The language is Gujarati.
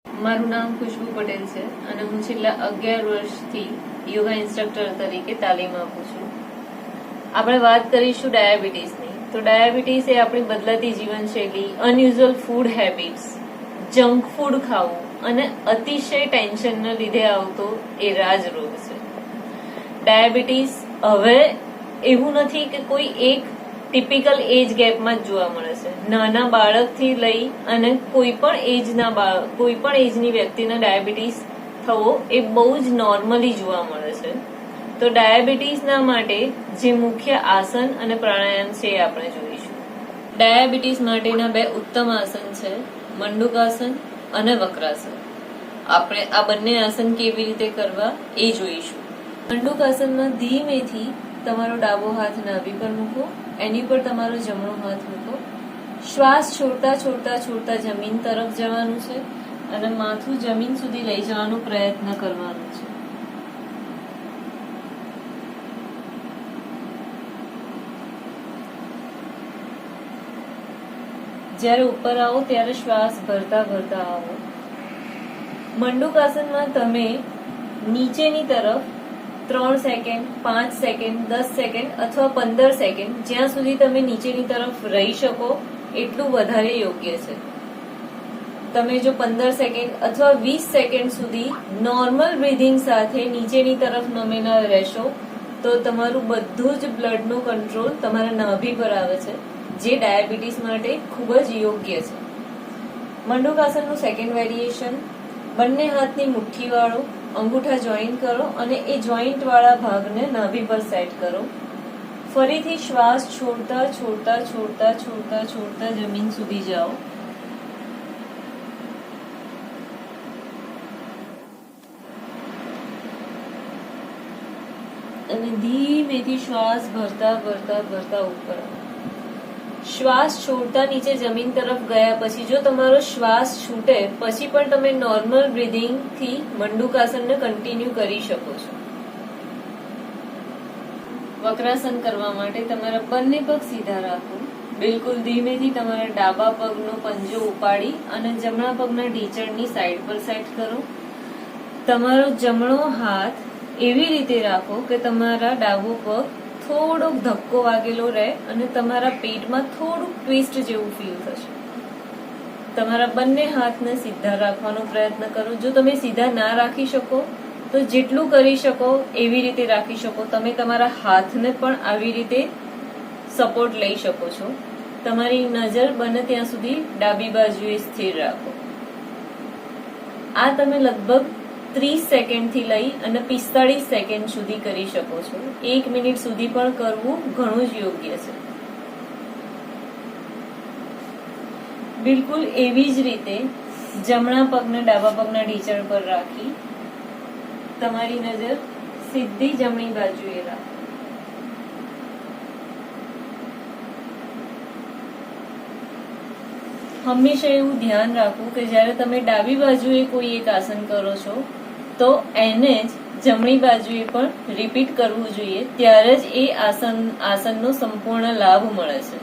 મારું નામ ખુશ્બુ પટેલ છે અને હું છેલ્લા 11 વર્ષથી યોગા ઇન્સ્ટ્રક્ટર તરીકે તાલીમ આપું છું. આપણે વાત કરીશું ડાયાબિટીસની. તો ડાયાબિટીસ એ આપણી બદલાતી જીવનશૈલી, unusual food habits, junk food ખાવું અને અતિશય ટેન્શનના લીધે આવતો એ રાજરોગ છે. ડાયાબિટીસ હવે એવું નથી કે કોઈ એક ટિપિકલ એજ ગેપમાં જ જોવા મળે છે. નાના બાળકથી લઈ અને કોઈ પણ એજની વ્યક્તિને ડાયાબિટીસ થવો એ બહુ જ નોર્મલી જોવા મળે છે. તો ડાયાબિટીસના માટે જે મુખ્ય આસન અને પ્રાણાયામ છે એ આપણે જોઈશું. ડાયાબિટીસ માટેના 2 ઉત્તમ આસન છે, મંડુકાસન અને વક્રાસન. આપણે આ બંને આસન કેવી રીતે કરવા એ જોઈશું. મંડુકાસનમાં ધીમેથી તમારો ડાબો હાથ નાભી પર મૂકો, એની પર તમારો જમણો હાથ મૂકો. શ્વાસ છોડતા છોડતા છોડતા જમીન તરફ જવાનું છે અને માથું જમીન સુધી લઈ જવાનો પ્રયત્ન કરવાનો છે. જ્યારે ઉપર આવો ત્યારે શ્વાસ ભરતા ભરતા આવો. મંડુકાસનમાં તમે નીચેની તરફ 3 સેકન્ડ, 5 સેકન્ડ, 10 સેકન્ડ અથવા 15 સેકન્ડ જ્યાં સુધી તમે નીચેની તરફ રહી શકો એટલું વધારે યોગ્ય છે. તમે જો 15 સેકન્ડ અથવા 20 સેકન્ડ સુધી નોર્મલ બ્રીધિંગ સાથે નીચેની તરફ નમેલા રહેશો તો તમારું બધું જ બ્લડનો કંટ્રોલ તમારા નાભી પર આવે છે, જે ડાયાબિટીસ માટે ખૂબ જ યોગ્ય છે. મંડુકાસનનું સેકન્ડ વેરિએશન, બંને હાથની મુઠ્ઠી વાળો, અંગૂઠા જોઈન્ટ કરો અને એ જોઈન્ટ વાળા ભાગને નાભી પર સેટ કરો. ફરીથી શ્વાસ છોડતા છોડતા છોડતા છોડતા છોડતા જમીન સુધી જાઓ. અને ધીમેથી શ્વાસ ભરતા ભરતા ભરતા ઉપર આવો. શ્વાસ છોડતા નીચે જમીન તરફ ગયા પછી જો તમારો શ્વાસ છૂટે પછી પણ તમે નોર્મલ બ્રીધિંગ થી મંડુકાસનને કન્ટિન્યુ કરી શકો છો. વક્રાસન કરવા માટે તમારા બંને પગ સીધા રાખો. બિલકુલ ધીમેથી તમારા ડાબા પગનો પંજો ઉપાડી અને જમણા પગના ઢીચણની સાઈડ પર સેટ કરો. તમારો જમણો હાથ એવી રીતે રાખો કે તમારા ડાબો પગ થોડોક ધક્કો વાગેલો રહે અને તમારા પેટમાં થોડુંક ટ્વિસ્ટ જેવું ફીલ થશે. તમારા બંને હાથને સીધા રાખવાનો પ્રયત્ન કરો. જો તમે સીધા ના રાખી શકો તો જેટલું કરી શકો એવી રીતે રાખી શકો. તમે તમારા હાથને પણ આવી રીતે સપોર્ટ લઈ શકો છો. તમારી નજર બને ત્યાં સુધી ડાબી બાજુએ સ્થિર રાખો. આ તમે લગભગ 30 સેકન્ડથી લઈ અને 45 સેકન્ડ સુધી કરી શકો છો. 1 મિનિટ સુધી પણ કરવું ઘણું જ યોગ્ય છે. બિલકુલ એવી જ રીતે જમણા પગને ડાબા પગના ઢીચણ પર રાખી તમારી નજર સીધી જમણી બાજુએ રાખો. હંમેશા એવું ધ્યાન રાખવું કે જ્યારે તમે ડાબી બાજુએ કોઈ એક આસન કરો છો તો એને જ જમણી બાજુએ પણ રિપીટ કરવું જોઈએ. ત્યારે જ એ આસનનો સંપૂર્ણ લાભ મળે છે.